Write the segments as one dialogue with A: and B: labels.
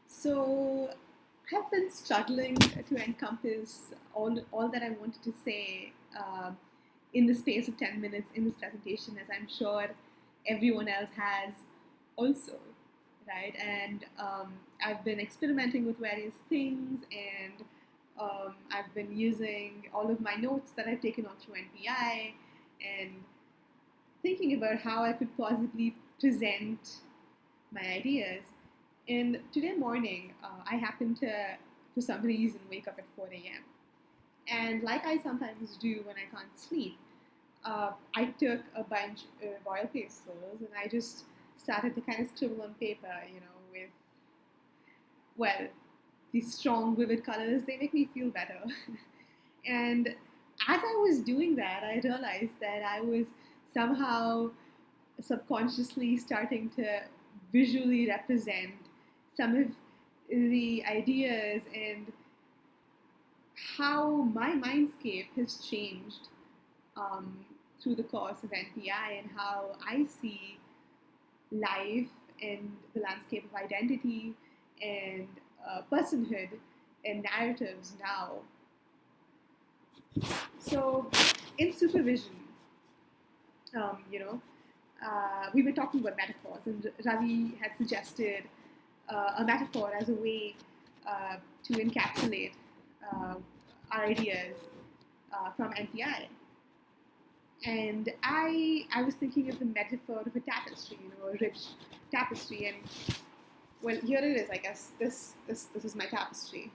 A: So I've been struggling to encompass all that I wanted to say in the space of 10 minutes in this presentation, as I'm sure everyone else has also, right? And I've been experimenting with various things, and I've been using all of my notes that I've taken on through NPI and thinking about how I could possibly present my ideas. And today morning, I happened to, for some reason, wake up at 4 a.m. And like I sometimes do when I can't sleep, I took a bunch of oil pastels and I just started to kind of scribble on paper, with, well, these strong, vivid colors, they make me feel better. And as I was doing that, I realized that I was somehow subconsciously starting to visually represent some of the ideas and how my mindscape has changed um, through the course of NPI and how I see life and the landscape of identity and personhood and narratives now. So, in supervision, we were talking about metaphors, and Ravi had suggested a metaphor as a way to encapsulate uh, our ideas from NPI. And I was thinking of the metaphor of a tapestry, a rich tapestry. And well, here it is. I guess this is my tapestry.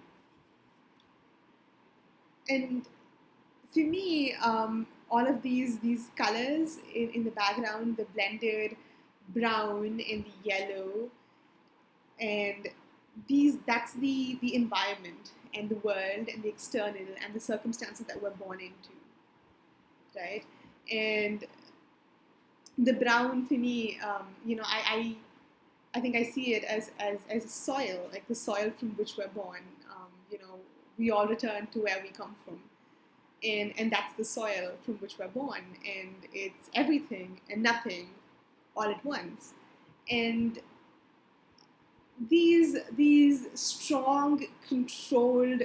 A: And for me, all of these colors in the background, the blended brown and the yellow, and that's the environment and the world and the external and the circumstances that we're born into, right? And the brown for me, I think I see it as a soil, like the soil from which we're born. We all return to where we come from, and that's the soil from which we're born, and it's everything and nothing all at once. And these strong, controlled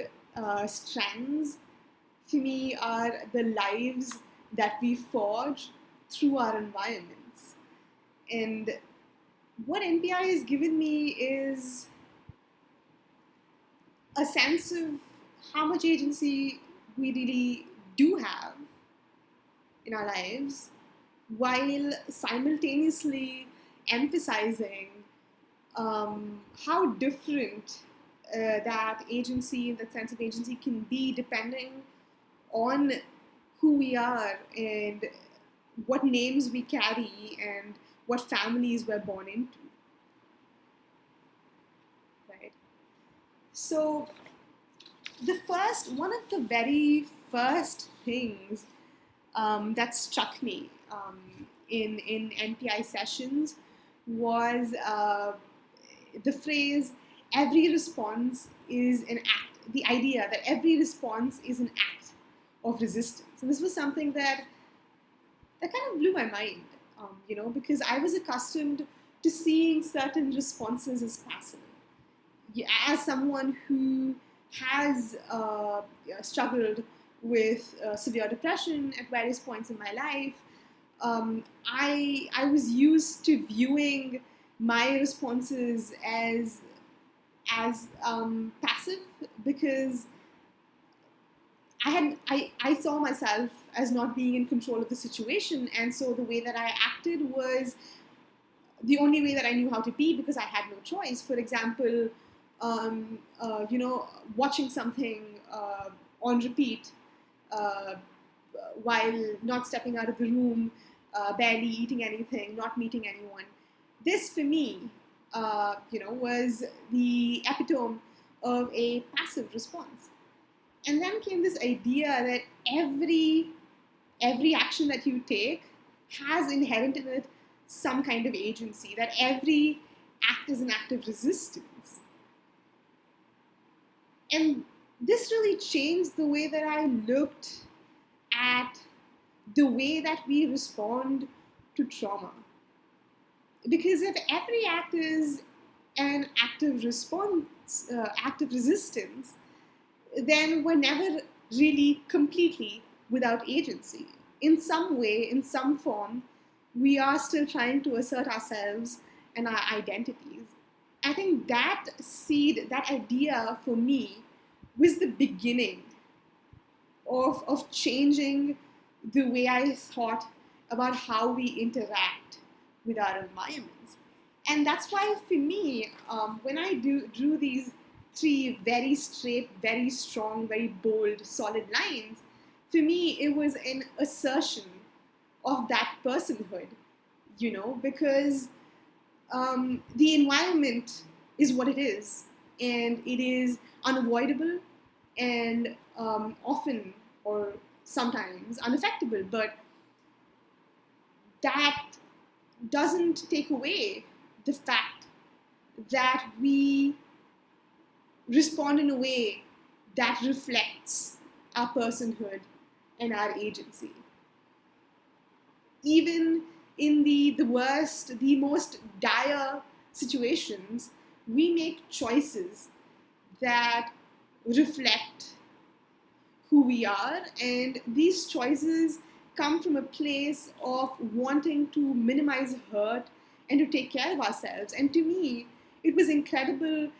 A: strands for me are the lives that we forge through our environments. And what NPI has given me is a sense of how much agency we really do have in our lives, while simultaneously emphasizing how different that agency, that sense of agency, can be depending on who we are and what names we carry and what families we're born into, right? So one of the very first things that struck me in NPI sessions was the phrase, every response is an act, the idea that every response is an act of resistance. And this was something that kind of blew my mind, because I was accustomed to seeing certain responses as passive. As someone who has struggled with severe depression at various points in my life, I was used to viewing my responses as passive, because I saw myself as not being in control of the situation, and so the way that I acted was the only way that I knew how to be, because I had no choice. For example, watching something on repeat uh, while not stepping out of the room, barely eating anything, not meeting anyone. This for me, was the epitome of a passive response. And then came this idea that every action that you take has inherent in it some kind of agency, that every act is an act of resistance. And this really changed the way that I looked at the way that we respond to trauma. Because if every act is an act of active response, active resistance, then we're never really completely without agency. In some way, in some form, we are still trying to assert ourselves and our identities. I think that seed, that idea for me, was the beginning of changing the way I thought about how we interact with our environments. And that's why, for me, when I drew these three very straight, very strong, very bold, solid lines, for me, it was an assertion of that personhood, because the environment is what it is, and it is unavoidable and often or sometimes unaffectable, but that doesn't take away the fact that we respond in a way that reflects our personhood and our agency. Even in the worst, the most dire situations, we make choices that reflect who we are, and these choices come from a place of wanting to minimize hurt and to take care of ourselves. And to me, it was incredible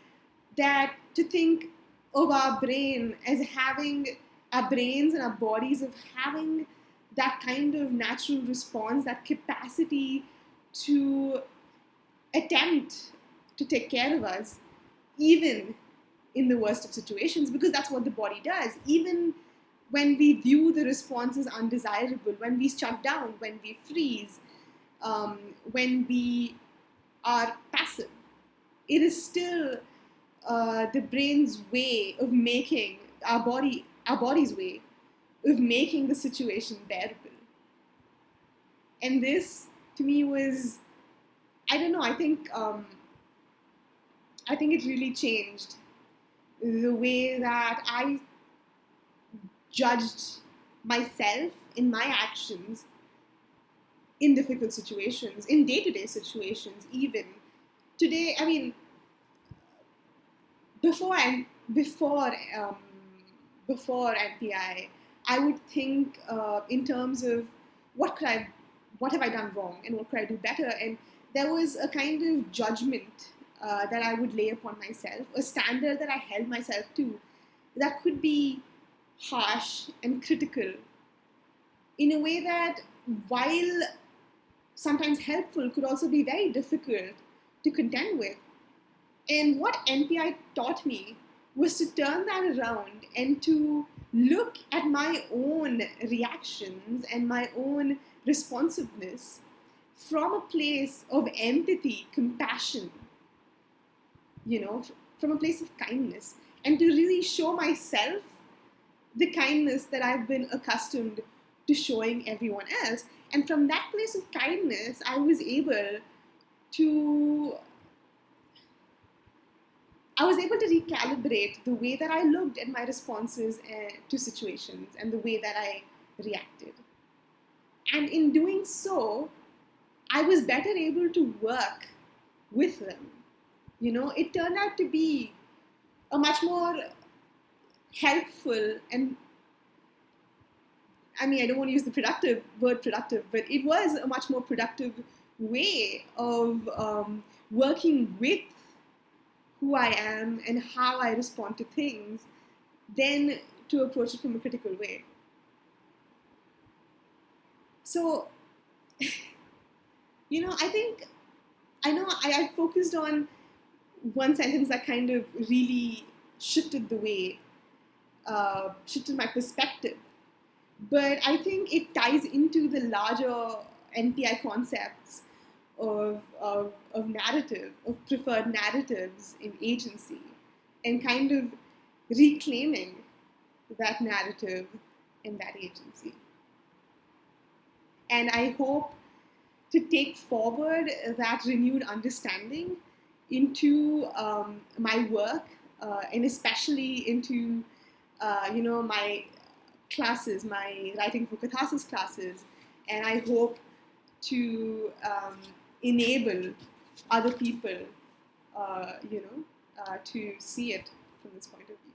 A: that to think of our brain as having our brains and our bodies of having that kind of natural response, that capacity to attempt to take care of us, even in the worst of situations, because that's what the body does. Even when we view the response as undesirable, when we shut down, when we freeze, when we are passive, it is still the brain's way of making our body's way of making the situation bearable. And this, to me, was, I don't know. I think it really changed the way that I judged myself in my actions in difficult situations, in day-to-day situations, even today. I mean, before and before NPI, I would think in terms of what have I done wrong, and what could I do better, and there was a kind of judgment that I would lay upon myself, a standard that I held myself to, that could be harsh and critical, in a way that, while sometimes helpful, could also be very difficult to contend with. And what NPI taught me was to turn that around and to look at my own reactions and my own responsiveness from a place of empathy, compassion, from a place of kindness, and to really show myself the kindness that I've been accustomed to showing everyone else. And from that place of kindness, I was able to recalibrate the way that I looked at my responses to situations and the way that I reacted. And in doing so, I was better able to work with them. It turned out to be a much more helpful, and I mean, I don't want to use the word productive, but it was a much more productive way of working with who I am and how I respond to things than to approach it from a critical way. So, I focused on one sentence that kind of really shifted shifted my perspective. But I think it ties into the larger NPI concepts of narrative, of preferred narratives in agency, and kind of reclaiming that narrative and that agency. And I hope to take forward that renewed understanding into my work, and especially into my classes, my writing for catharsis classes, and I hope to enable other people, to see it from this point of view.